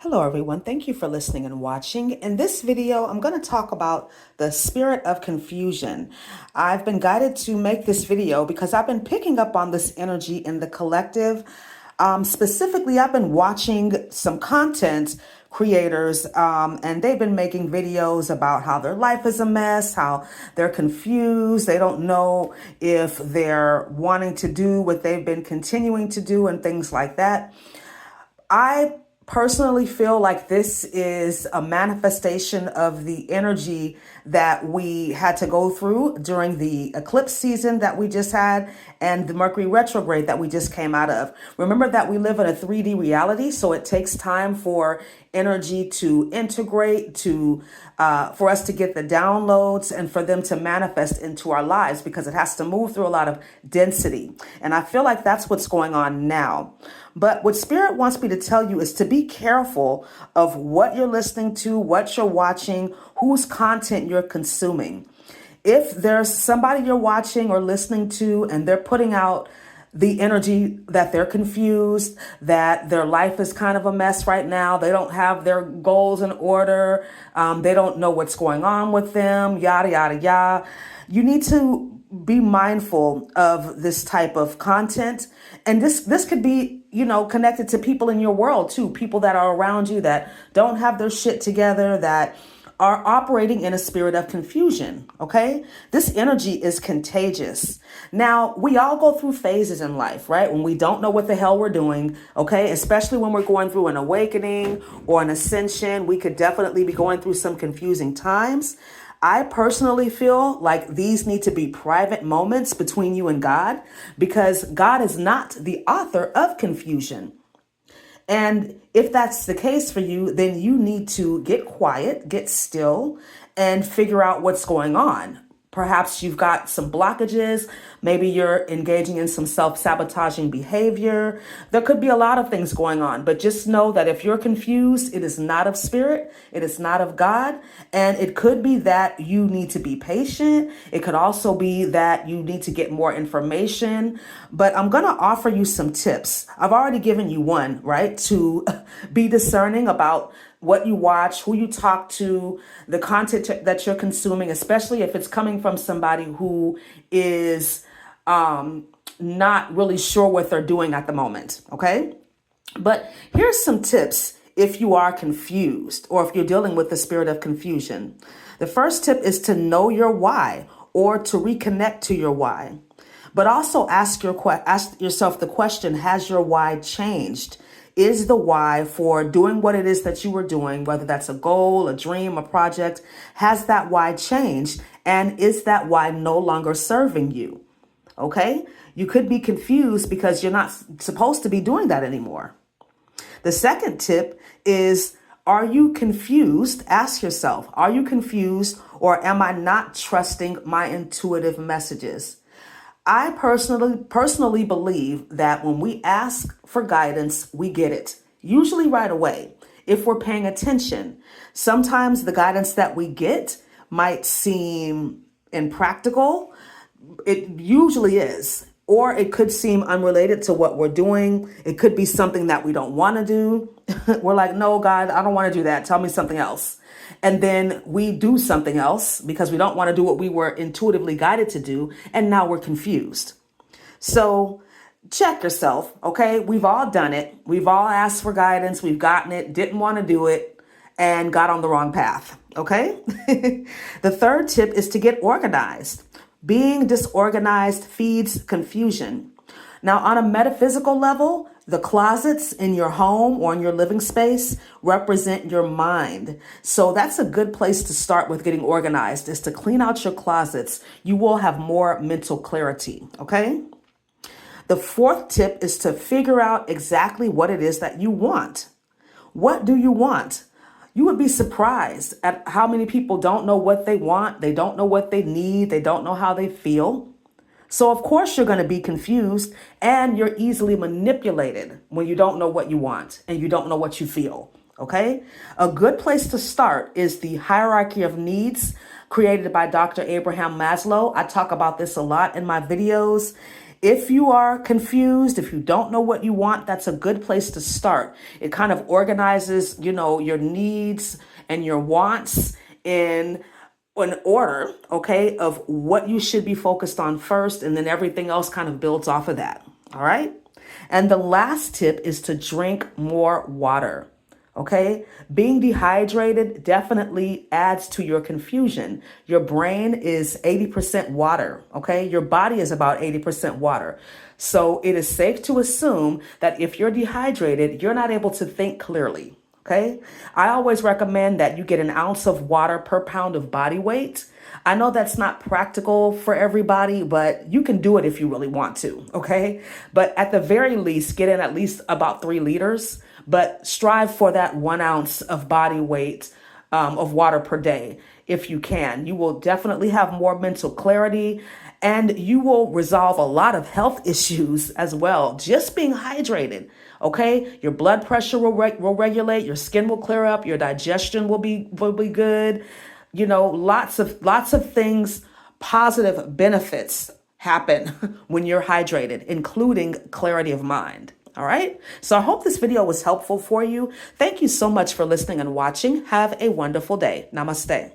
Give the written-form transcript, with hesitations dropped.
Hello, everyone. Thank you for listening and watching. In this video, I'm going to talk about the spirit of confusion. I've been guided to make this video because I've been picking up on this energy in the collective. Specifically, I've been watching some content creators and they've been making videos about how their life is a mess, how they're confused. They don't know if they're wanting to do what they've been continuing to do and things like that. I personally feel like this is a manifestation of the energy that we had to go through during the eclipse season that we just had and the Mercury retrograde that we just came out of. Remember that we live in a 3D reality, so it takes time for energy to integrate, for us to get the downloads and for them to manifest into our lives because it has to move through a lot of density. And I feel like that's what's going on now. But what Spirit wants me to tell you is to be careful of what you're listening to, what you're watching, whose content you're consuming. If there's somebody you're watching or listening to and they're putting out the energy that they're confused, that their life is kind of a mess right now, they don't have their goals in order, they don't know what's going on with them, yada, yada, yada, you need to be mindful of this type of content. And this could be, connected to people in your world too, people that are around you that don't have their shit together, that are operating in a spirit of confusion. Okay. This energy is contagious. Now, we all go through phases in life, right? When we don't know what the hell we're doing. Okay. Especially when we're going through an awakening or an ascension, we could definitely be going through some confusing times. I personally feel like these need to be private moments between you and God because God is not the author of confusion. And if that's the case for you, then you need to get quiet, get still, and figure out what's going on. Perhaps you've got some blockages. Maybe you're engaging in some self-sabotaging behavior. There could be a lot of things going on, but just know that if you're confused, it is not of spirit. It is not of God. And it could be that you need to be patient. It could also be that you need to get more information, but I'm going to offer you some tips. I've already given you one, right? To be discerning about what you watch, who you talk to, the content that you're consuming, especially if it's coming from somebody who is not really sure what they're doing at the moment. Okay. But here's some tips if you are confused or if you're dealing with the spirit of confusion. The first tip is to know your why or to reconnect to your why. But also ask yourself the question, has your why changed? Is the why for doing what it is that you were doing, whether that's a goal, a dream, a project, has that why changed? And is that why no longer serving you? Okay? You could be confused because you're not supposed to be doing that anymore. The second tip is, are you confused? Ask yourself, are you confused or am I not trusting my intuitive messages? I personally believe that when we ask for guidance, we get it, usually right away, if we're paying attention. Sometimes the guidance that we get might seem impractical. It usually is. Or it could seem unrelated to what we're doing. It could be something that we don't want to do. We're like, no, God, I don't want to do that. Tell me something else. And then we do something else because we don't want to do what we were intuitively guided to do. And now we're confused. So check yourself. Okay. We've all done it. We've all asked for guidance. We've gotten it, didn't want to do it, and got on the wrong path. Okay. The third tip is to get organized. Being disorganized feeds confusion. Now, on a metaphysical level, the closets in your home or in your living space represent your mind. So that's a good place to start with getting organized, is to clean out your closets. You will have more mental clarity, okay? The fourth tip is to figure out exactly what it is that you want. What do you want? You would be surprised at how many people don't know what they want. They don't know what they need. They don't know how they feel. So of course you're going to be confused and you're easily manipulated when you don't know what you want and you don't know what you feel. Okay. A good place to start is the hierarchy of needs created by Dr. Abraham Maslow. I talk about this a lot in my videos. If you are confused, if you don't know what you want, that's a good place to start. It kind of organizes, your needs and your wants in an order, okay, of what you should be focused on first, and then everything else kind of builds off of that. All right. And the last tip is to drink more water. Okay. Being dehydrated definitely adds to your confusion. Your brain is 80% water. Okay. Your body is about 80% water. So it is safe to assume that if you're dehydrated, you're not able to think clearly. Okay. I always recommend that you get an ounce of water per pound of body weight. I know that's not practical for everybody, but you can do it if you really want to. Okay. But at the very least, get in at least about 3 liters, but strive for that 1 ounce of body weight of water per day if you can. You will definitely have more mental clarity, and you will resolve a lot of health issues as well. Just being hydrated. Okay, your blood pressure will regulate, your skin will clear up, your digestion will be good. Lots of things, positive benefits happen when you're hydrated, including clarity of mind. All right. So I hope this video was helpful for you. Thank you so much for listening and watching. Have a wonderful day. Namaste.